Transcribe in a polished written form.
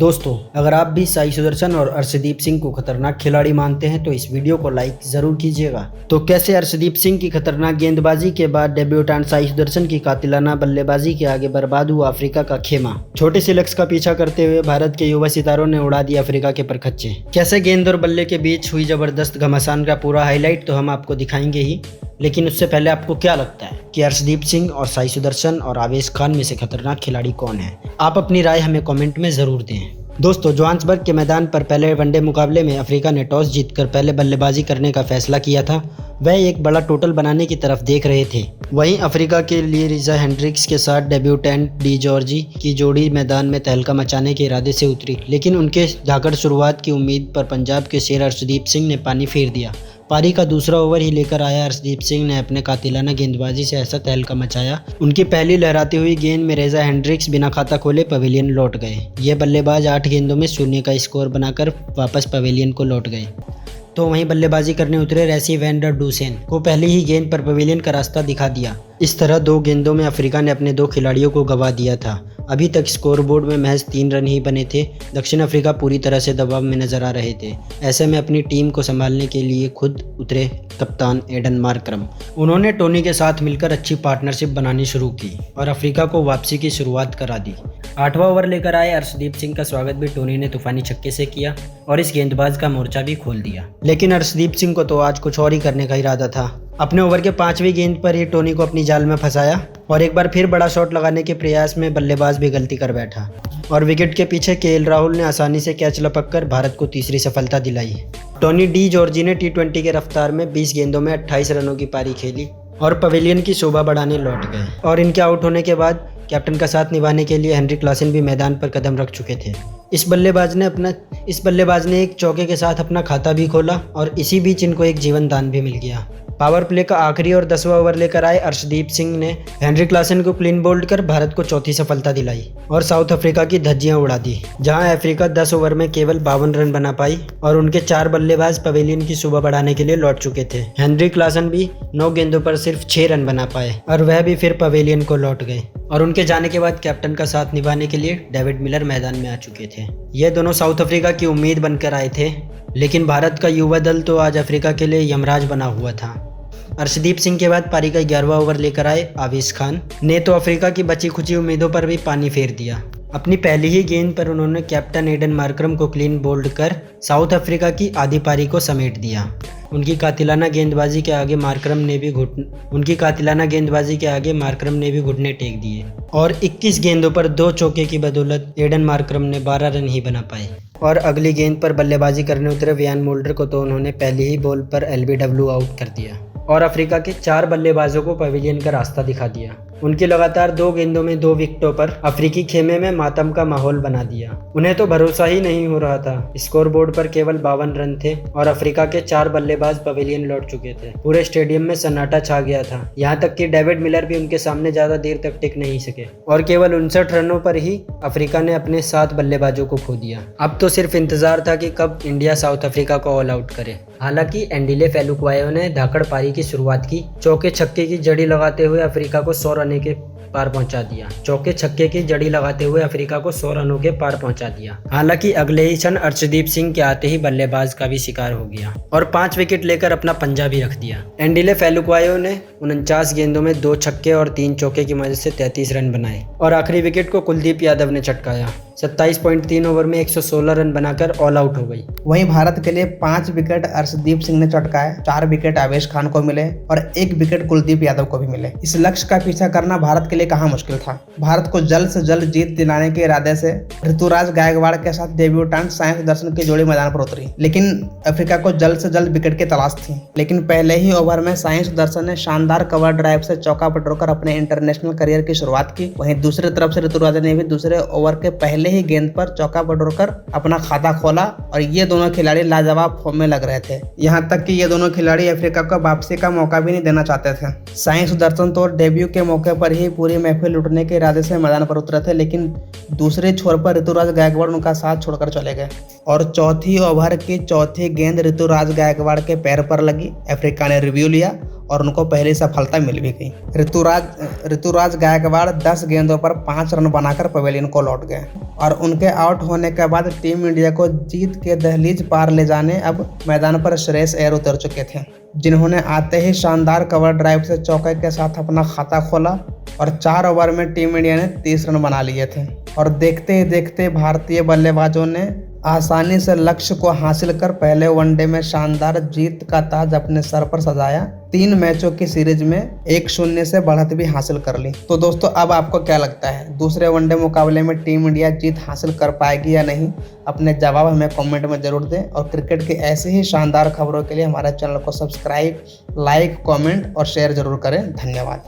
दोस्तों, अगर आप भी साई सुदर्शन और अर्शदीप सिंह को खतरनाक खिलाड़ी मानते हैं तो इस वीडियो को लाइक जरूर कीजिएगा। तो कैसे अर्शदीप सिंह की खतरनाक गेंदबाजी के बाद डेब्यूटेंट साई सुदर्शन की कातिलाना बल्लेबाजी के आगे बर्बाद हुआ अफ्रीका का खेमा। छोटे से लक्ष्य का पीछा करते हुए भारत के युवा सितारों ने उड़ा दिया अफ्रीका के परखच्चे। कैसे गेंद और बल्ले के बीच हुई जबरदस्त घमासान का पूरा हाईलाइट तो हम आपको दिखाएंगे ही, लेकिन उससे पहले आपको क्या लगता है कि अर्शदीप सिंह और साई सुदर्शन और आवेश खान में से खतरनाक खिलाड़ी कौन है? आप अपनी राय हमें कमेंट में ज़रूर दें। दोस्तों, जोहान्सबर्ग के मैदान पर पहले वनडे मुकाबले में अफ्रीका ने टॉस जीतकर पहले बल्लेबाजी करने का फैसला किया था। वह एक बड़ा टोटल बनाने की तरफ देख रहे थे। वहीं अफ्रीका के लिए रीजा हेंड्रिक्स के साथ डेब्यूटेंट डी जॉर्जी की जोड़ी मैदान में तहलका मचाने के इरादे से उतरी, लेकिन उनके झाकड़ शुरुआत की उम्मीद पर पंजाब के शेर अर्शदीप सिंह ने पानी फेर दिया। पारी का दूसरा ओवर ही लेकर आया अर्शदीप सिंह ने अपने कातिलाना गेंदबाजी से ऐसा तहलका मचाया, उनकी पहली लहराती हुई गेंद में रेजा हेंड्रिक्स बिना खाता खोले पवेलियन लौट गए। ये बल्लेबाज 8 गेंदों में 0 का स्कोर बनाकर वापस पवेलियन को लौट गए। तो वहीं बल्लेबाजी करने उतरे रेसी वैन डर डूसेन को पहली ही गेंद पर पवेलियन का रास्ता दिखा दिया। इस तरह 2 गेंदों में अफ्रीका ने अपने 2 खिलाड़ियों को गंवा दिया था। अभी तक स्कोरबोर्ड में महज 3 रन ही बने थे। दक्षिण अफ्रीका पूरी तरह से दबाव में नजर आ रहे थे। ऐसे में अपनी टीम को संभालने के लिए खुद उतरे कप्तान एडन मार्करम। उन्होंने टोनी के साथ मिलकर अच्छी पार्टनरशिप बनानी शुरू की और अफ्रीका को वापसी की शुरुआत करा दी। 8वां ओवर लेकर आए अर्शदीप सिंह का स्वागत भी टोनी ने तूफानी छक्के से किया और इस गेंदबाज का मोर्चा भी खोल दिया। लेकिन अर्शदीप सिंह को तो आज कुछ और ही करने का इरादा था। अपने ओवर के 5वीं गेंद पर ही टोनी को अपनी जाल में फंसाया और एक बार फिर बड़ा शॉट लगाने के प्रयास में बल्लेबाज भी गलती कर बैठा और विकेट के पीछे केएल राहुल ने आसानी से कैच लपककर भारत को तीसरी सफलता दिलाई। टोनी डी जॉर्जी ने टी20 के रफ्तार में 20 गेंदों में 28 रनों की पारी खेली और पवेलियन की शोभा बढ़ाने लौट गए। और इनके आउट होने के बाद कैप्टन का साथ निभाने के लिए हेनरी क्लासन भी मैदान पर कदम रख चुके थे। इस बल्लेबाज ने एक चौके के साथ अपना खाता भी खोला और इसी बीच इनको एक जीवन दान भी मिल गया। पावर प्ले का आखिरी और 10वां ओवर लेकर आए अर्शदीप सिंह ने हेनरी क्लासन को क्लीन बोल्ड कर भारत को चौथी सफलता दिलाई और साउथ अफ्रीका की धज्जियां उड़ा दी, जहां अफ्रीका 10 ओवर में केवल 52 रन बना पाई और उनके 4 बल्लेबाज पवेलियन की शोभा बढ़ाने के लिए लौट चुके थे। हेनरी क्लासन भी 9 गेंदों पर सिर्फ 6 रन बना पाए और वह भी फिर पवेलियन को लौट गए और उनके जाने के बाद कैप्टन का साथ निभाने के लिए डेविड मिलर मैदान में आ चुके थे। ये दोनों साउथ अफ्रीका की उम्मीद बनकर आए थे, लेकिन भारत का युवा दल तो आज अफ्रीका के लिए यमराज बना हुआ था। अर्शदीप सिंह के बाद पारी का 11वां ओवर लेकर आए आवेश खान ने तो अफ्रीका की बची खुची उम्मीदों पर भी पानी फेर दिया। अपनी पहली ही गेंद पर उन्होंने कैप्टन एडन मार्करम को क्लीन बोल्ड कर साउथ अफ्रीका की आधी पारी को समेट दिया। उनकी कातिलाना गेंदबाजी के आगे मार्करम ने भी घुटने टेक दिए और 21 गेंदों पर 2 चौके की बदौलत एडन मार्करम ने 12 रन ही बना पाए। और अगली गेंद पर बल्लेबाजी करने उतरे वियान मोल्डर को तो उन्होंने पहली ही बॉल पर एलबीडब्ल्यू आउट कर दिया और अफ्रीका के 4 बल्लेबाजों को पवेलियन का रास्ता दिखा दिया। उनकी लगातार 2 गेंदों में 2 विकेटों पर अफ्रीकी खेमे में मातम का माहौल बना दिया। उन्हें तो भरोसा ही नहीं हो रहा था। स्कोरबोर्ड पर केवल 52 रन थे और अफ्रीका के 4 बल्लेबाज पवेलियन लौट चुके थे। पूरे स्टेडियम में सन्नाटा छा गया था, यहाँ तक कि डेविड मिलर भी उनके सामने ज्यादा देर तक टिक नहीं सके और केवल 59 रनों पर ही अफ्रीका ने अपने 7 बल्लेबाजों को खो दिया। अब तो सिर्फ इंतजार था कि कब इंडिया साउथ अफ्रीका को ऑल आउट करे। हालांकि एंडिले फेलुक्वायो ने धाकड़ पारी की शुरुआत की। चौके छक्के की जड़ी लगाते हुए अफ्रीका को 100 रनों के पार पहुंचा दिया। हालांकि अगले ही क्षण अर्शदीप सिंह के आते ही बल्लेबाज का भी शिकार हो गया और 5 विकेट लेकर अपना पंजा भी रख दिया। एंडिले फेलुक्वायो ने 49 गेंदों में 2 छक्के और 3 चौके की मदद से 33 रन बनाए और आखिरी विकेट को कुलदीप यादव ने चटकाया। 27.3 ओवर में 116 रन बनाकर ऑल आउट हो गई। वहीं भारत के लिए 5 विकेट अर्शदीप सिंह ने चटकाए, 4 विकेट आवेश खान को मिले और 1 विकेट कुलदीप यादव को भी मिले। इस लक्ष्य का पीछा करना भारत के लिए कहाँ मुश्किल था। भारत को जल्द से जल्द जीत दिलाने के इरादे से ऋतुराज गायकवाड़ के साथ डेब्यूटेंट साई सुदर्शन की जोड़ी मैदान पर उतरी, लेकिन अफ्रीका को जल्द से जल्द विकेट की तलाश थी। लेकिन पहले ही ओवर में साई सुदर्शन ने शानदार कवर ड्राइव से चौका बटोरकर अपने इंटरनेशनल करियर की शुरुआत की। वहीं दूसरी तरफ से ऋतुराज ने भी दूसरे ओवर के पहले ही गेंद पर चौका बटोरकर अपना खाता खोला और ये दोनों खिलाड़ी लाजवाब फॉर्म में लग रहे थे। यहाँ तक कि ये दोनों खिलाड़ी अफ्रीका को वापसी का मौका भी नहीं देना चाहते थे। साई सुदर्शन तो डेब्यू के मौके पर ही पूरी महफिल लूटने के इरादे से मैदान पर उतरे थे, लेकिन दूसरे छोर पर ऋतुराज गायकवाड़ उनका साथ छोड़कर चले गए और चौथी ओवर की चौथी गेंद ऋतुराज गायकवाड़ के पैर पर लगी। अफ्रीका ने रिव्यू लिया और उनको पहली सफलता मिल भी गई। ऋतुराज गायकवाड़ 10 गेंदों पर 5 रन बनाकर पवेलियन को लौट गए। और उनके आउट होने के बाद टीम इंडिया को जीत के दहलीज पार ले जाने अब मैदान पर श्रेयस अय्यर उतर चुके थे, जिन्होंने आते ही शानदार कवर ड्राइव से चौके के साथ अपना खाता खोला और 4 ओवर में टीम इंडिया ने 30 रन बना लिए थे। और देखते ही देखते भारतीय बल्लेबाजों ने आसानी से लक्ष्य को हासिल कर पहले वनडे में शानदार जीत का ताज अपने सर पर सजाया। 3 मैचों की सीरीज में 1-0 से बढ़त भी हासिल कर ली। तो दोस्तों, अब आपको क्या लगता है, दूसरे वनडे मुकाबले में टीम इंडिया जीत हासिल कर पाएगी या नहीं? अपने जवाब हमें कमेंट में जरूर दें और क्रिकेट की ऐसे ही शानदार खबरों के लिए हमारे चैनल को सब्सक्राइब, लाइक, कमेंट और शेयर जरूर करें। धन्यवाद।